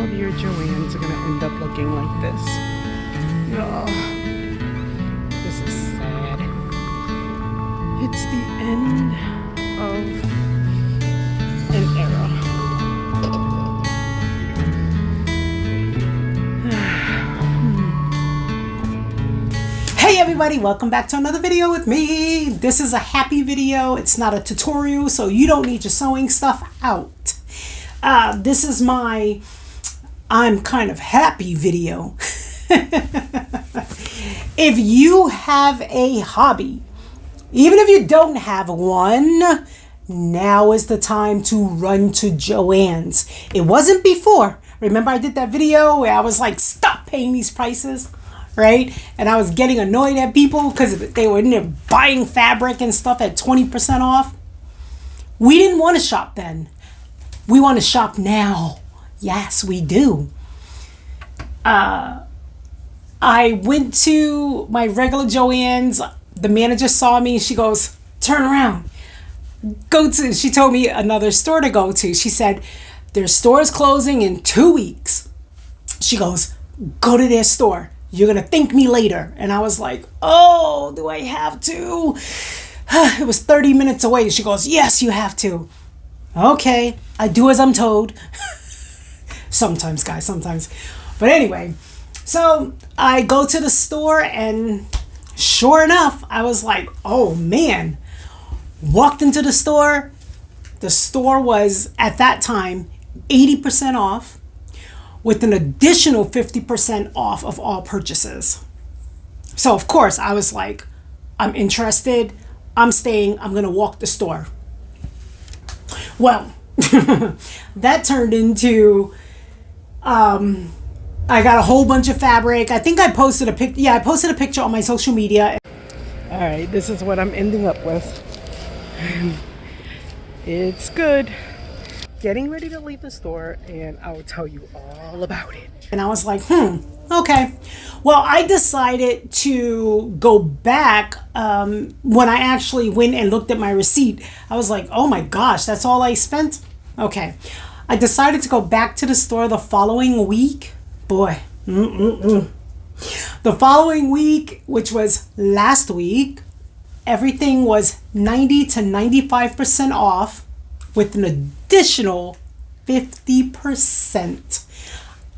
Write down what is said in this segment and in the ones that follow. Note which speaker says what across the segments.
Speaker 1: of your Joanns are going to end up looking like this. Oh, this is sad. It's the end of an era. Hey everybody, welcome back to another video with me. This is a happy video. It's not a tutorial, so you don't need your sewing stuff out. This is my I'm kind of happy video. If you have a hobby, even if you don't have one, now is the time to run to Joann's. It wasn't before. Remember I did that video where I was like, stop paying these prices, right? And I was getting annoyed at people because they were in there buying fabric and stuff at 20% off. We didn't want to shop then. We want to shop now. Yes, we do. I went to my regular Joann's. The manager saw me. She goes, turn around. She told me another store to go to. She said, their store is closing in 2 weeks. She goes, go to their store. You're going to thank me later. And I was like, oh, do I have to? It was 30 minutes away. She goes, yes, you have to. Okay, I do as I'm told. Sometimes, guys, sometimes. But anyway, so I go to the store and sure enough, I was like, oh man. Walked into the store. The store was, at that time, 80% off with an additional 50% off of all purchases. So, of course, I was like, I'm interested. I'm staying. I'm going to walk the store. Well, that turned into, I got a whole bunch of fabric. I think I posted a pic. Yeah, I posted a picture on my social media. All right, this is what I'm ending up with. It's good. Getting ready to leave the store, and I will tell you all about it. And I was like, okay. Well, I decided to go back when I actually went and looked at my receipt. I was like, oh my gosh, that's all I spent? Okay. I decided to go back to the store the following week. Boy. The following week, which was last week, everything was 90 to 95% off with an additional 50%.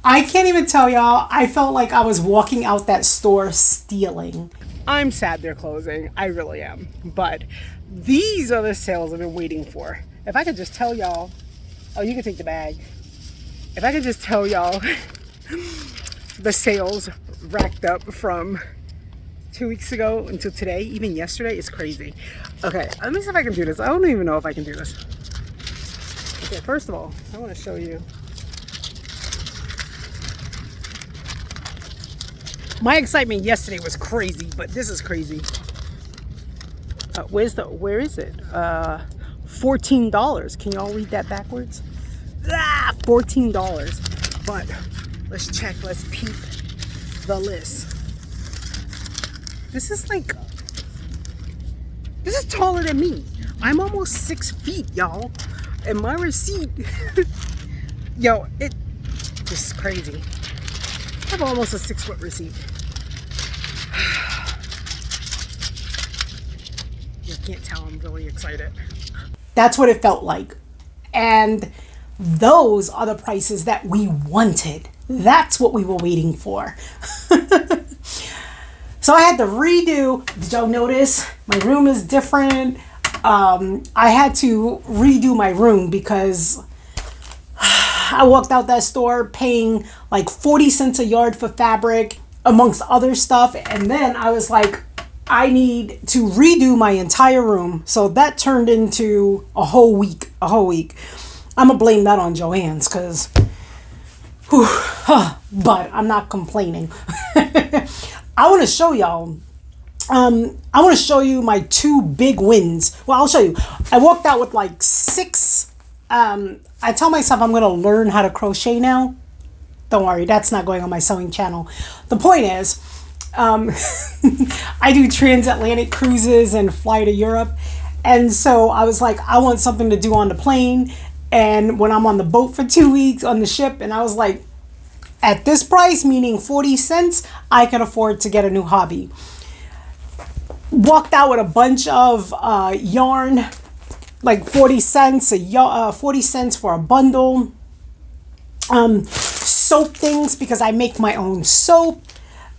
Speaker 1: I can't even tell y'all, I felt like I was walking out that store stealing. I'm sad they're closing. I really am. But these are the sales I've been waiting for. If I could just tell y'all, oh, you can take the bag. If I could just tell y'all the sales racked up from 2 weeks ago until today, even yesterday, it's crazy. Okay, let me see if I can do this. I don't even know if I can do this. Okay, first of all, I want to show you. My excitement yesterday was crazy, but this is crazy. Where is it? $14. Can y'all read that backwards? $14. But let's check, let's peep the list. This is taller than me. I'm almost 6 feet, y'all. And my receipt, yo, this is crazy. I have almost a 6 foot receipt. You can't tell I'm really excited. That's what it felt like. And those are the prices that we wanted. That's what we were waiting for. So I had to redo. Did y'all notice? My room is different. I had to redo my room because I walked out that store paying like 40 cents a yard for fabric, amongst other stuff. And then I was like, I need to redo my entire room. So that turned into a whole week. I'm going to blame that on Joann's because, but I'm not complaining. I want to show y'all. I want to show you my 2 big wins. Well, I'll show you. I walked out with like 6. I tell myself I'm going to learn how to crochet now. Don't worry, that's not going on my sewing channel. The point is, I do transatlantic cruises and fly to Europe. And so I was like, I want something to do on the plane. And when I'm on the boat for 2 weeks on the ship, and I was like, At this price, meaning 40 cents, I can afford to get a new hobby. Walked out with a bunch of yarn, like 40 cents, 40 cents for a bundle. Soap things, because I make my own soap.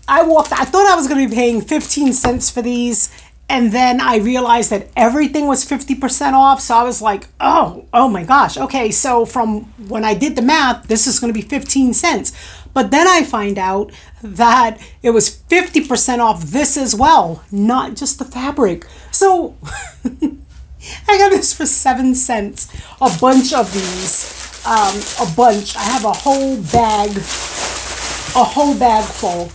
Speaker 1: I thought I was going to be paying 15 cents for these. And then I realized that everything was 50% off. So I was like, oh my gosh. Okay, so from when I did the math, this is going to be 15 cents. But then I find out that it was 50% off this as well, not just the fabric. So I got this for 7 cents. A bunch of these. A bunch. I have a whole bag full.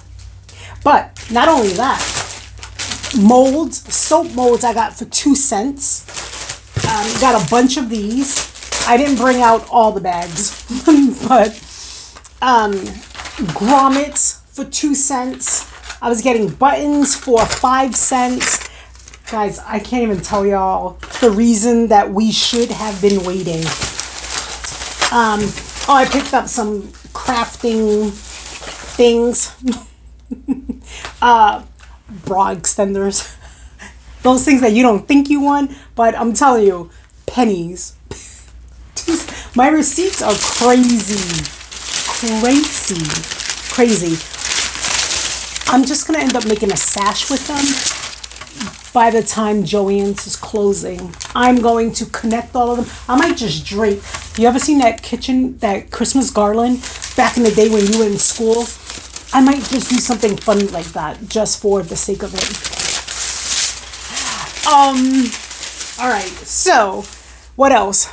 Speaker 1: But not only that, molds, soap molds I got for 2 cents. Got a bunch of these. I didn't bring out all the bags, but grommets for 2 cents. I was getting buttons for 5 cents. Guys, I can't even tell y'all the reason that we should have been waiting. I picked up some crafting things. Bra extenders. Those things that you don't think you want, but I'm telling you, pennies. My receipts are crazy. I'm just gonna end up making a sash with them by the time Joann's is closing. I'm going to connect all of them. I might just drape. You ever seen that Christmas garland back in the day when you were in school? I might just do something funny like that, just for the sake of it. All right, so what else?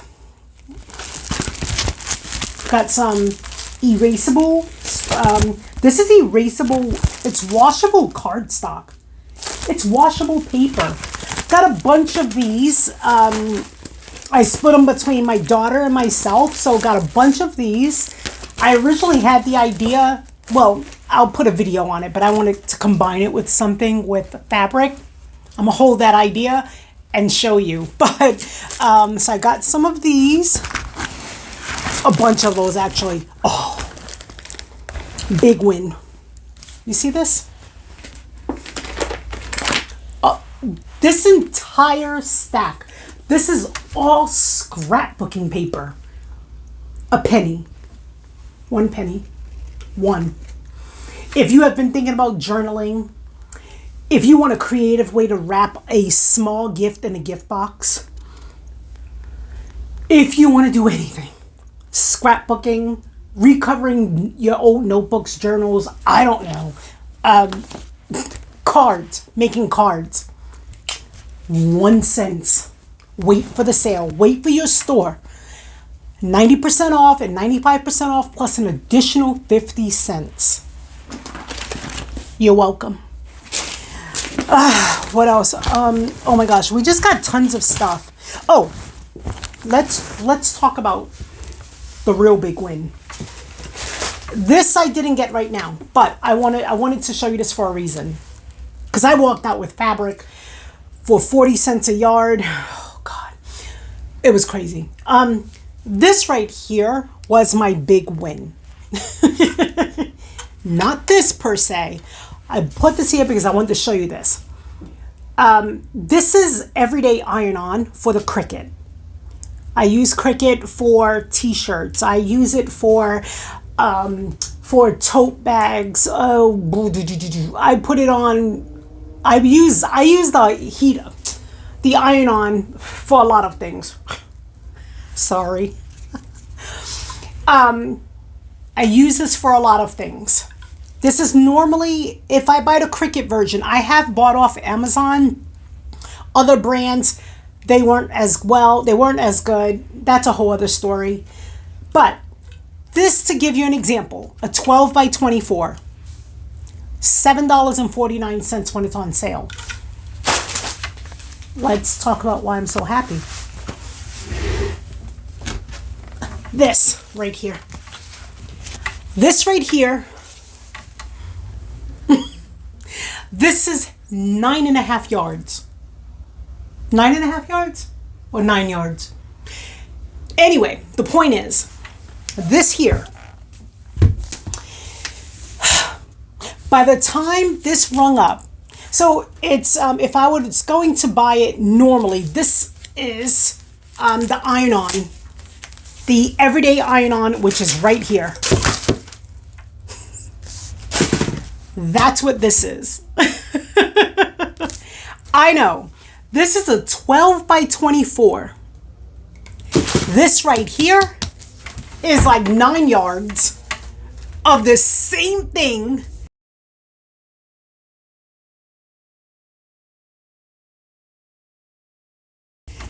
Speaker 1: Got some erasable. This is erasable. It's washable cardstock. It's washable paper. Got a bunch of these. I split them between my daughter and myself, so got a bunch of these. I originally had the idea, well, I'll put a video on it, but I wanted to combine it with something with fabric. I'm gonna hold that idea and show you. But so I got some of these, a bunch of those actually. Oh, big win. You see this? This entire stack. This is all scrapbooking paper. A penny. 1 penny. 1. If you have been thinking about journaling, if you want a creative way to wrap a small gift in a gift box, if you want to do anything, scrapbooking, recovering your old notebooks, journals, I don't know, cards, making cards, 1 cent. Wait for the sale. Wait for your store. 90% off and 95% off plus an additional 50 cents. You're welcome. What else? Oh my gosh, we just got tons of stuff. Oh, let's talk about the real big win. This I didn't get right now, but I wanted to show you this for a reason. Because I walked out with fabric for 40 cents a yard. Oh God, it was crazy. This right here was my big win. Not this per se. I put this here because I wanted to show you this. This is everyday iron-on for the Cricut. I use Cricut for t-shirts. I use it for tote bags. I put it on. I use the iron-on for a lot of things. Sorry. I use this for a lot of things. This is normally, if I buy the Cricut version, I have bought off Amazon. Other brands, they weren't as well, they weren't as good. That's a whole other story. But this, to give you an example, a 12 by 24, $7.49 when it's on sale. Let's talk about why I'm so happy. This right here. This right here. This is 9.5 yards. 9.5 yards? Or 9 yards? Anyway, the point is, this here By the time this rung up, so it's if I was going to buy it normally, this is the iron-on, the everyday iron-on, which is right here. That's what this is. I know. This is a 12 by 24. This right here is like 9 yards of the same thing.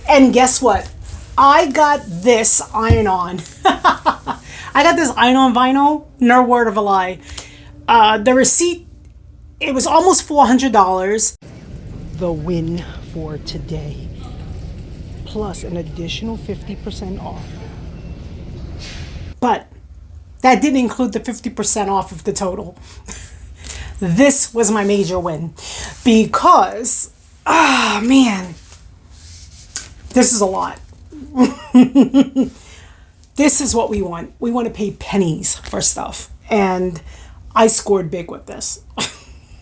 Speaker 1: And guess what? I got this iron-on. I got this iron-on vinyl. No word of a lie. The receipt, it was almost $400. The win for today. Plus an additional 50% off. But that didn't include the 50% off of the total. This was my major win. Because, man, this is a lot. This is what we want. We want to pay pennies for stuff. And I scored big with this.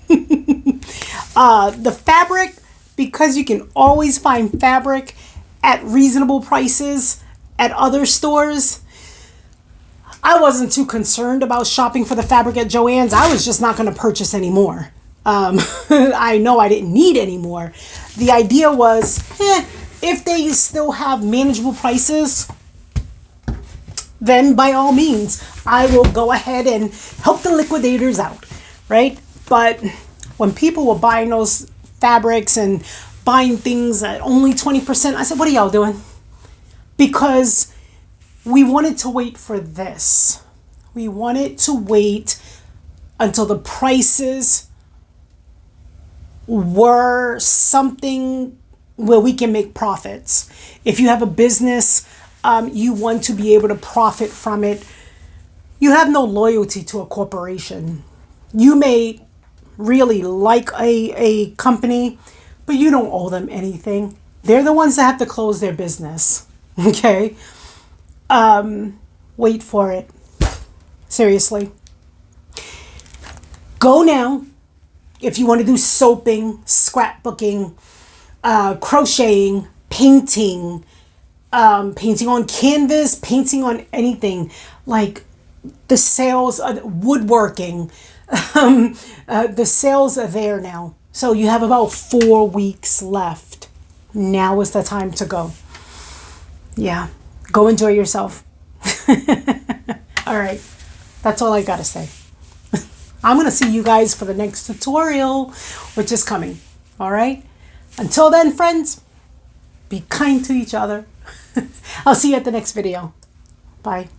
Speaker 1: The fabric, because you can always find fabric at reasonable prices at other stores, I wasn't too concerned about shopping for the fabric at Joann's. I was just not going to purchase any more. I know I didn't need any more. The idea was, if they still have manageable prices, then by all means, I will go ahead and help the liquidators out, right? But when people were buying those fabrics and buying things at only 20%, I said, what are y'all doing? Because we wanted to wait for this. We wanted to wait until the prices were something where we can make profits. If you have a business, you want to be able to profit from it. You have no loyalty to a corporation. You may really like a company, but you don't owe them anything. They're the ones that have to close their business. Okay? Wait for it. Seriously. Go now. If you want to do soaping, scrapbooking, crocheting, painting, painting on canvas, painting on anything, like the sales, woodworking, the sales are there now. So you have about 4 weeks left. Now is the time to go. Yeah, go enjoy yourself. All right, that's all I gotta say. I'm gonna see you guys for the next tutorial, which is coming. All right, until then, friends, be kind to each other. I'll see you at the next video. Bye.